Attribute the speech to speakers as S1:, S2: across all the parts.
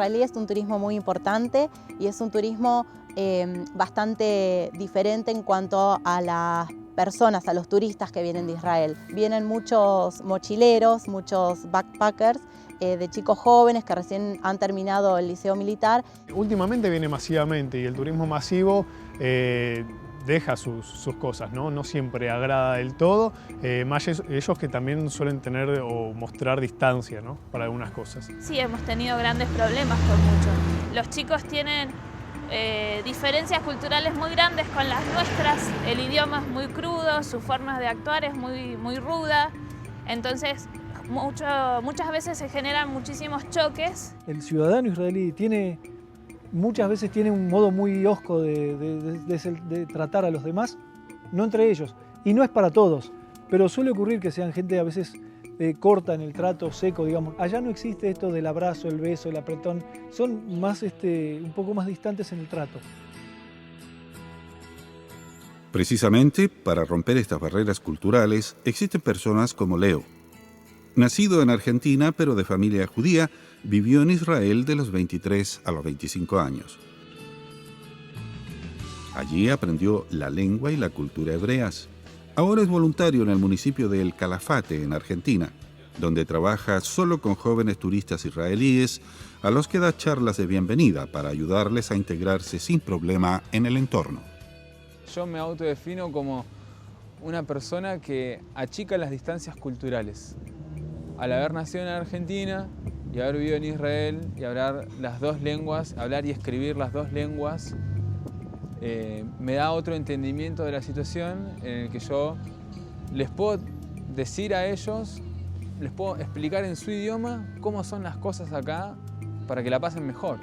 S1: israelí es un turismo muy importante y es un turismo bastante diferente en cuanto a las personas, a los turistas que vienen de Israel. Vienen muchos mochileros, muchos backpackers, de chicos jóvenes que recién han terminado el liceo militar.
S2: Últimamente viene masivamente y el turismo masivo deja sus cosas, ¿no? No siempre agrada del todo, más ellos que también suelen tener o mostrar distancia, ¿no? Para algunas cosas.
S3: Sí, hemos tenido grandes problemas con muchos. Los chicos tienen diferencias culturales muy grandes con las nuestras, el idioma es muy crudo, su forma de actuar es muy ruda, entonces muchas veces se generan muchísimos choques.
S4: El ciudadano israelí muchas veces tiene un modo muy hosco de tratar a los demás, no entre ellos, y no es para todos, pero suele ocurrir que sean gente a veces corta en el trato, seco, digamos. Allá no existe esto del abrazo, el beso, el apretón, son más, un poco más distantes en el trato.
S5: Precisamente para romper estas barreras culturales existen personas como Leo. Nacido en Argentina, pero de familia judía, vivió en Israel de los 23 a los 25 años. Allí aprendió la lengua y la cultura hebreas. Ahora es voluntario en el municipio de El Calafate, en Argentina, donde trabaja solo con jóvenes turistas israelíes a los que da charlas de bienvenida para ayudarles a integrarse sin problema en el entorno.
S6: Yo me autodefino como una persona que achica las distancias culturales. Al haber nacido en Argentina y haber vivido en Israel y hablar las dos lenguas, hablar y escribir las dos lenguas, me da otro entendimiento de la situación en el que yo les puedo decir a ellos, les puedo explicar en su idioma cómo son las cosas acá para que la pasen mejor.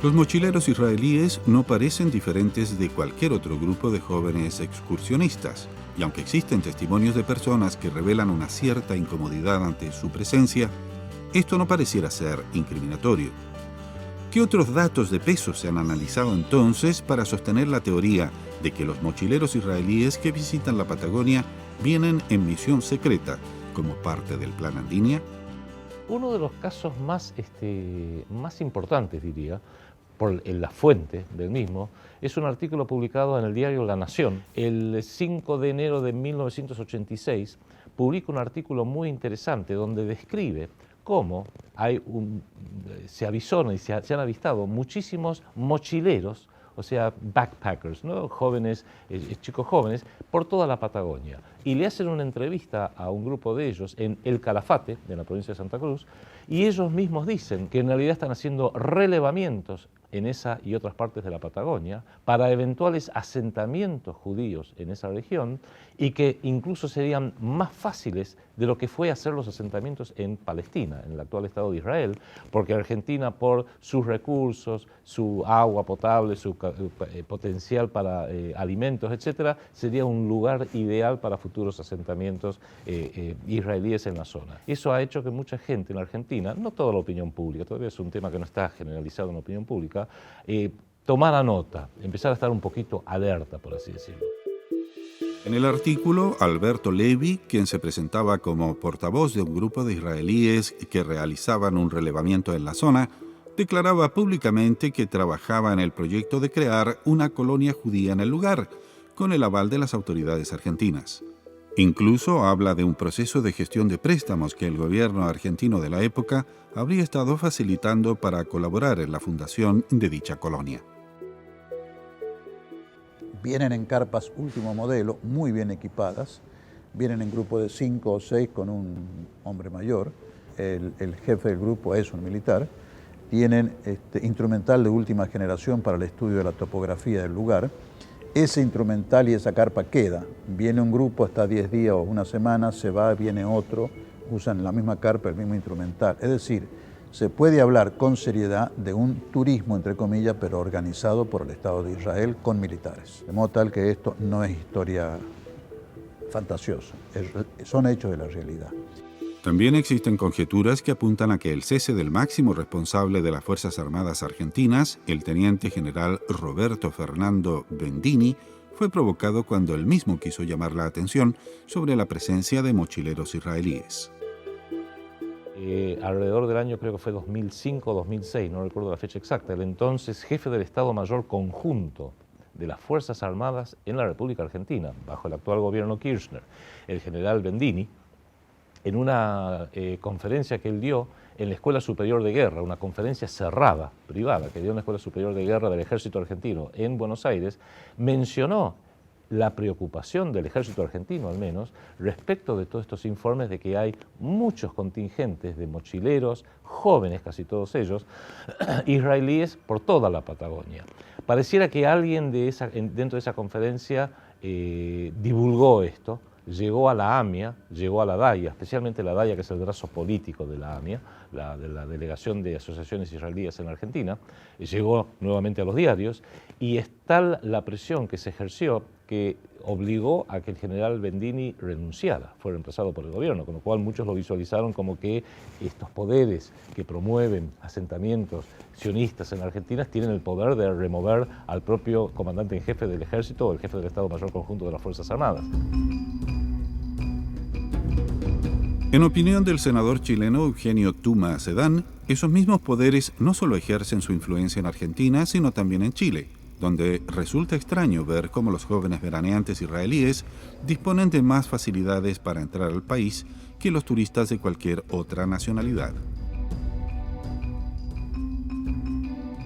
S5: Los mochileros israelíes no parecen diferentes de cualquier otro grupo de jóvenes excursionistas, y aunque existen testimonios de personas que revelan una cierta incomodidad ante su presencia, esto no pareciera ser incriminatorio. ¿Qué otros datos de peso se han analizado entonces para sostener la teoría de que los mochileros israelíes que visitan la Patagonia vienen en misión secreta como parte del Plan Andinia?
S7: Uno de los casos más importantes, diría, en la fuente del mismo, es un artículo publicado en el diario La Nación. El 5 de enero de 1986 publica un artículo muy interesante donde describe cómo se avisoran y se han avistado muchísimos mochileros, o sea, backpackers, ¿no? Jóvenes, chicos jóvenes, por toda la Patagonia. Y le hacen una entrevista a un grupo de ellos en El Calafate, de la provincia de Santa Cruz, y ellos mismos dicen que en realidad están haciendo relevamientos en esa y otras partes de la Patagonia para eventuales asentamientos judíos en esa región y que incluso serían más fáciles de lo que fue hacer los asentamientos en Palestina, en el actual Estado de Israel, porque Argentina, por sus recursos, su agua potable, su potencial para alimentos, etc., sería un lugar ideal para futuros asentamientos israelíes en la zona. Eso ha hecho que mucha gente en Argentina, no toda la opinión pública, todavía es un tema que no está generalizado en la opinión pública, tomara nota, empezar a estar un poquito alerta, por así decirlo.
S5: En el artículo, Alberto Levi, quien se presentaba como portavoz de un grupo de israelíes que realizaban un relevamiento en la zona, declaraba públicamente que trabajaba en el proyecto de crear una colonia judía en el lugar, con el aval de las autoridades argentinas. Incluso habla de un proceso de gestión de préstamos que el gobierno argentino de la época habría estado facilitando para colaborar en la fundación de dicha colonia.
S8: Vienen en carpas último modelo, muy bien equipadas, vienen en grupo de 5 o 6 con un hombre mayor, el jefe del grupo es un militar, tienen instrumental de última generación para el estudio de la topografía del lugar. Ese instrumental y esa carpa queda, viene un grupo hasta 10 días o una semana, se va, viene otro, usan la misma carpa, el mismo instrumental, es decir, se puede hablar con seriedad de un turismo, entre comillas, pero organizado por el Estado de Israel con militares. De modo tal que esto no es historia fantasioso, son hechos de la realidad.
S5: También existen conjeturas que apuntan a que el cese del máximo responsable de las Fuerzas Armadas argentinas, el teniente general Roberto Fernando Bendini, fue provocado cuando él mismo quiso llamar la atención sobre la presencia de mochileros israelíes.
S7: Alrededor del año, creo que fue 2005 o 2006, no recuerdo la fecha exacta, el entonces jefe del Estado Mayor Conjunto de las Fuerzas Armadas en la República Argentina, bajo el actual gobierno Kirchner, el general Bendini, en una conferencia que él dio en la Escuela Superior de Guerra, una conferencia cerrada, privada, que dio en la Escuela Superior de Guerra del Ejército Argentino en Buenos Aires, mencionó la preocupación del ejército argentino, al menos, respecto de todos estos informes de que hay muchos contingentes de mochileros, jóvenes casi todos ellos, israelíes por toda la Patagonia. Pareciera que alguien dentro de esa conferencia divulgó esto, llegó a la AMIA, llegó a la DAIA, especialmente la DAIA, que es el brazo político de la AMIA, de la Delegación de Asociaciones Israelíes en la Argentina, llegó nuevamente a los diarios, y es tal la presión que se ejerció que obligó a que el general Bendini renunciara, fue reemplazado por el gobierno, con lo cual muchos lo visualizaron como que estos poderes que promueven asentamientos sionistas en Argentina tienen el poder de remover al propio comandante en jefe del ejército o el jefe del Estado Mayor Conjunto de las Fuerzas Armadas.
S5: En opinión del senador chileno Eugenio Tuma Sedán, esos mismos poderes no solo ejercen su influencia en Argentina, sino también en Chile, donde resulta extraño ver cómo los jóvenes veraneantes israelíes disponen de más facilidades para entrar al país que los turistas de cualquier otra nacionalidad.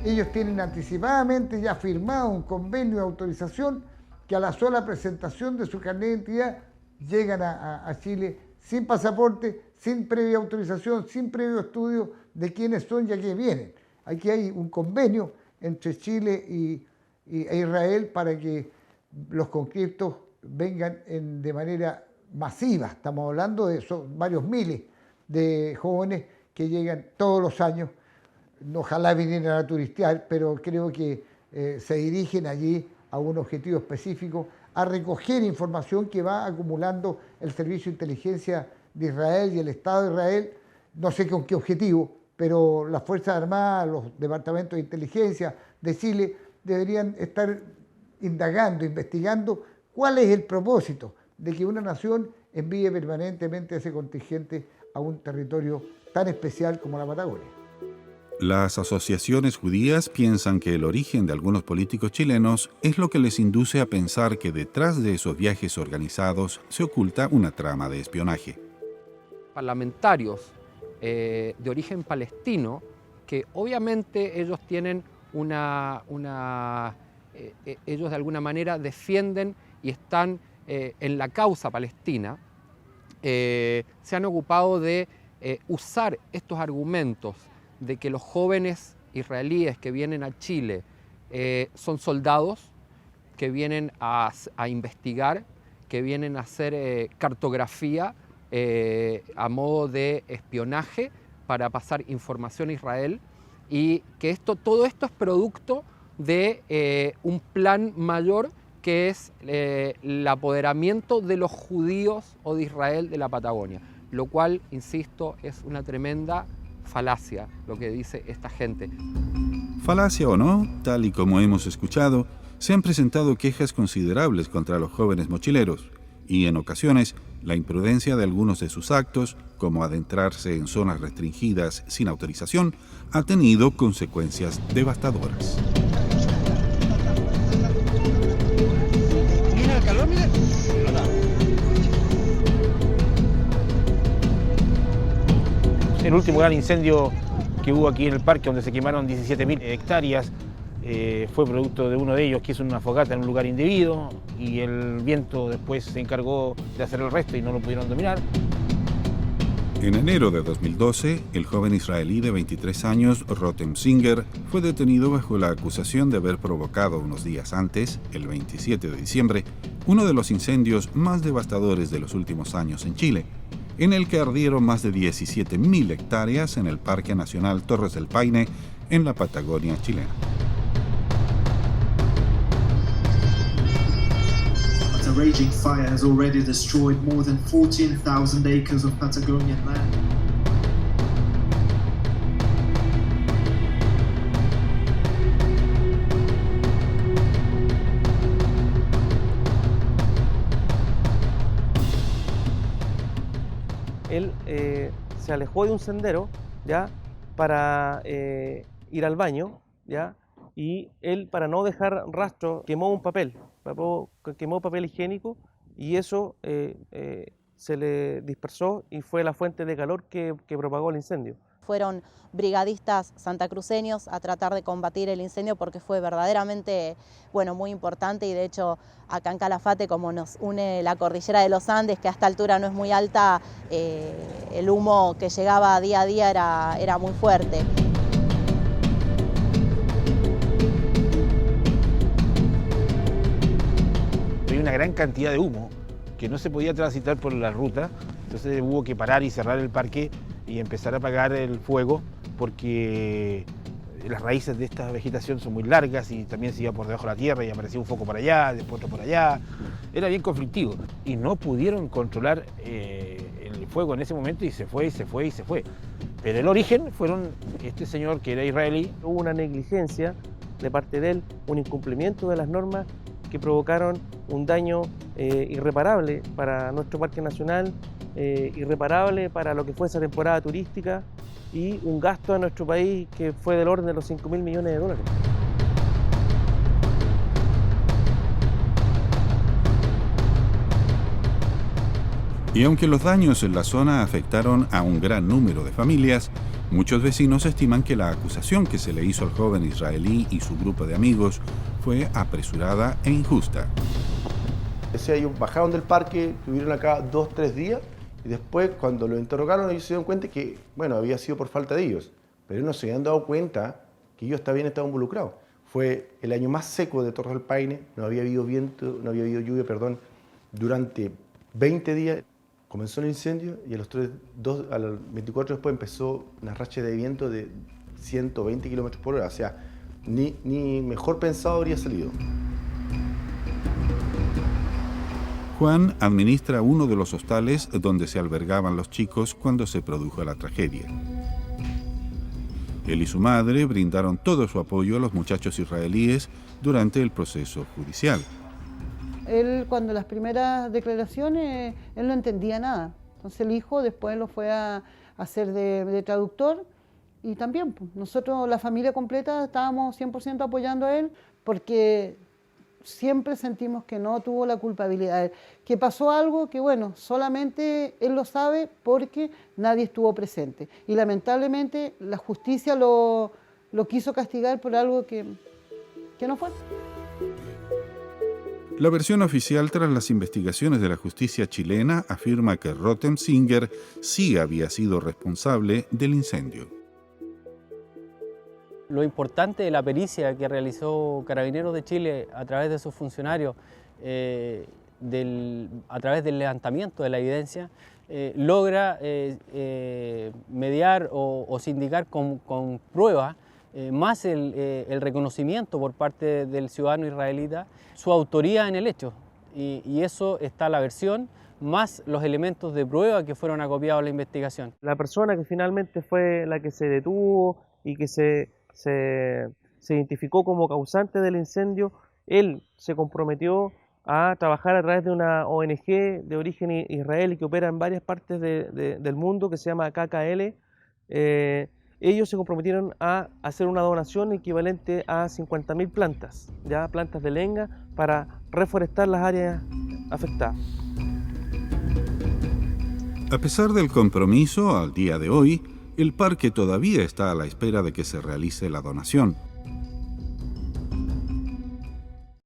S9: Ellos tienen anticipadamente ya firmado un convenio de autorización que a la sola presentación de su carnet de identidad llegan a Chile sin pasaporte, sin previa autorización, sin previo estudio de quiénes son y a qué vienen. Aquí hay un convenio entre Chile e Israel para que los conscriptos vengan de manera masiva. Estamos hablando de varios miles de jóvenes que llegan todos los años. Ojalá vinieran a turistear, pero creo que se dirigen allí a un objetivo específico, a recoger información que va acumulando el Servicio de Inteligencia de Israel y el Estado de Israel, no sé con qué objetivo, pero las Fuerzas Armadas, los departamentos de inteligencia de Chile deberían estar indagando, investigando cuál es el propósito de que una nación envíe permanentemente ese contingente a un territorio tan especial como la Patagonia.
S5: Las asociaciones judías piensan que el origen de algunos políticos chilenos es lo que les induce a pensar que detrás de esos viajes organizados se oculta una trama de espionaje.
S10: Parlamentarios de origen palestino, que obviamente ellos tienen ellos de alguna manera defienden y están en la causa palestina, se han ocupado de usar estos argumentos de que los jóvenes israelíes que vienen a Chile son soldados, que vienen a investigar, que vienen a hacer cartografía a modo de espionaje para pasar información a Israel, y que todo esto es producto de un plan mayor que es el apoderamiento de los judíos o de Israel de la Patagonia, lo cual, insisto, es una tremenda falacia lo que dice esta gente.
S5: Falacia o no, tal y como hemos escuchado, se han presentado quejas considerables contra los jóvenes mochileros y en ocasiones la imprudencia de algunos de sus actos, como adentrarse en zonas restringidas sin autorización, ha tenido consecuencias devastadoras.
S11: Mira el calor, mira. El último gran incendio que hubo aquí en el parque, donde se quemaron 17.000 hectáreas, fue producto de uno de ellos que hizo una fogata en un lugar indebido, y el viento después se encargó de hacer el resto y no lo pudieron dominar.
S5: En enero de 2012, el joven israelí de 23 años, Rotem Singer, fue detenido bajo la acusación de haber provocado unos días antes, el 27 de diciembre, uno de los incendios más devastadores de los últimos años en Chile, en el que ardieron más de 17.000 hectáreas en el Parque Nacional Torres del Paine, en la Patagonia chilena.
S12: a raging fire has already destroyed more than 14,000 acres of Patagonian land.
S13: Él se alejó de un sendero, ¿ya?, para ir al baño, ¿ya?, y él, para no dejar rastro, quemó un papel, quemó papel higiénico, y eso se le dispersó y fue la fuente de calor que propagó el incendio.
S1: Fueron brigadistas santacruceños a tratar de combatir el incendio porque fue verdaderamente, bueno, muy importante, y de hecho acá en Calafate, como nos une la cordillera de los Andes, que a esta altura no es muy alta, el humo que llegaba día a día era muy fuerte.
S11: Había una gran cantidad de humo que no se podía transitar por la ruta, entonces hubo que parar y cerrar el parque y empezar a apagar el fuego, porque las raíces de esta vegetación son muy largas y también se iba por debajo de la tierra y aparecía un foco por allá, después otro por allá. Era bien conflictivo y no pudieron controlar el fuego en ese momento, y se fue, y se fue, y se fue. Pero el origen fueron este señor que era israelí.
S13: Hubo una negligencia de parte de él, un incumplimiento de las normas que provocaron un daño irreparable para nuestro parque nacional, irreparable para lo que fue esa temporada turística, y un gasto a nuestro país que fue del orden de los 5.000 millones de dólares.
S5: Y aunque los daños en la zona afectaron a un gran número de familias, muchos vecinos estiman que la acusación que se le hizo al joven israelí y su grupo de amigos fue apresurada e injusta.
S14: Ellos bajaron del parque, estuvieron acá 2-3 días, y después, cuando lo interrogaron, ellos se dieron cuenta que, bueno, había sido por falta de ellos, pero ellos no se habían dado cuenta que ellos también estaban involucrados. Fue el año más seco de Torres del Paine, no había habido viento, no había habido lluvia, durante 20 días. Comenzó el incendio y a los 24 después empezó una racha de viento de 120 kilómetros por hora, o sea, ni mejor pensado habría salido.
S5: Juan administra uno de los hostales donde se albergaban los chicos cuando se produjo la tragedia. Él y su madre brindaron todo su apoyo a los muchachos israelíes durante el proceso judicial.
S15: Él, cuando las primeras declaraciones, él no entendía nada. Entonces el hijo después lo fue a hacer de traductor, y también pues, nosotros, la familia completa, estábamos 100% apoyando a él, porque siempre sentimos que no tuvo la culpabilidad, que pasó algo que, bueno, solamente él lo sabe porque nadie estuvo presente. Y lamentablemente la justicia lo quiso castigar por algo que no fue.
S5: La versión oficial tras las investigaciones de la justicia chilena afirma que Rottensinger sí había sido responsable del incendio.
S16: Lo importante de la pericia que realizó Carabineros de Chile a través de sus funcionarios, a través del levantamiento de la evidencia, logra mediar o sindicar con pruebas más el reconocimiento por parte del ciudadano israelita, su autoría en el hecho. Y eso está la versión, más los elementos de prueba que fueron acopiados a la investigación.
S13: La persona que finalmente fue la que se detuvo y que se identificó como causante del incendio, él se comprometió a trabajar a través de una ONG de origen israelí que opera en varias partes del mundo, que se llama KKL. Ellos se comprometieron a hacer una donación equivalente a 50.000 plantas, ya plantas de lenga, para reforestar las áreas afectadas.
S5: A pesar del compromiso, al día de hoy, el parque todavía está a la espera de que se realice la donación.